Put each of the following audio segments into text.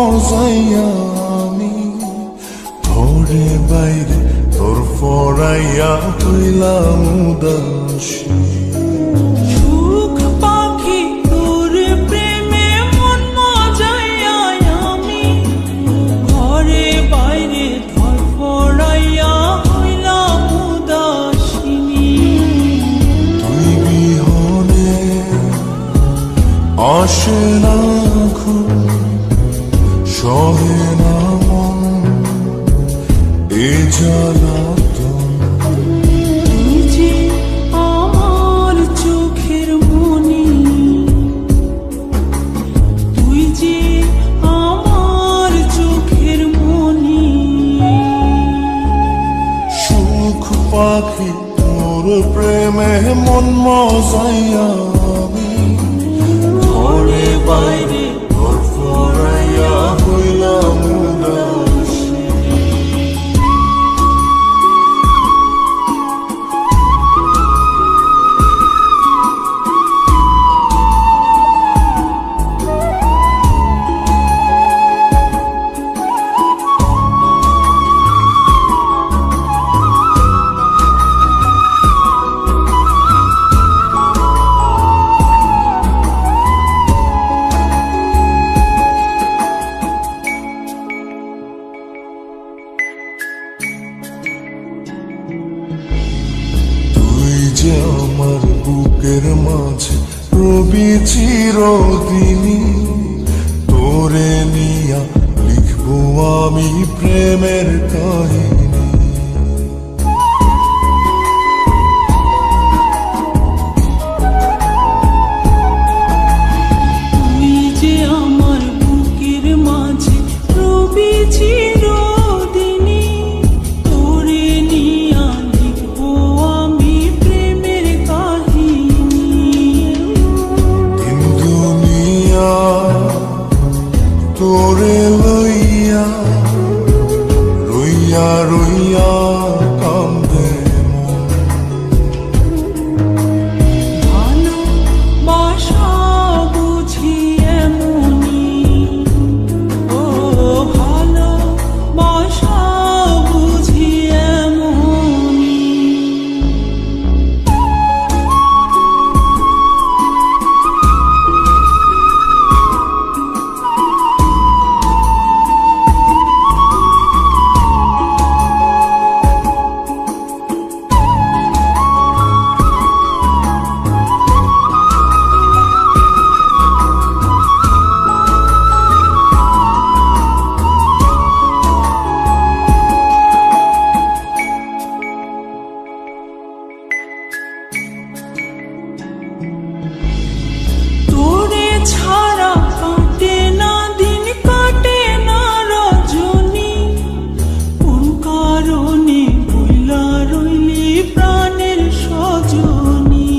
মজাইয়া আমি ঘরে বাইরে তোর ফরাইয়া হইলাম উদাসী। সুখ পাখি তোর প্রেমে মন মজাইয়া আমি ঘরে বাইরে ধরফরাইয়া হইলাম উদাসিনী। তুই বিহনে আসে না ঘুম, সহে না মন এ জ্বালাতন। তুই যে আমার চোখের মনি, তুই যে আমার চোখের মনি। সুখ পাখি তোর প্রেমে মন মজাইয়া আমি ঘরে বাইরে তোর ফরাইয়া হইলাম উদাসী। যে আমার বুকের মাঝে রবি চিরদিনই, তোরে নিয়া লিখবো আমি প্রেমের কাহিনী। তুই যে আমার বুকের মাঝে রবি চিরদিনই, তোরে নিয়া লিখবো আমি প্রেমের কাহিনী। দিন দুনিয়া তোরে লইয়া রইয়া রইয়া কান্দে মন। ভালোবাসা বুঝি এমনি, ও ভালোবাসা বুঝি এমনি। তোরে ছাড়া কাটে না দিন, কাটে না রজনী। কোন কারণে ভুলা রইলি প্রাণের সজনী।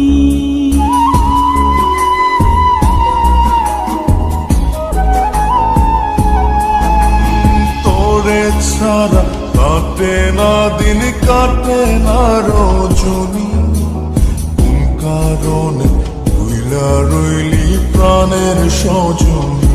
তোরে ছাড়া কাটে না দিন, কাটে না রজনী। কোন কারণে ভুইলা রইলি প্রাণের সজনী।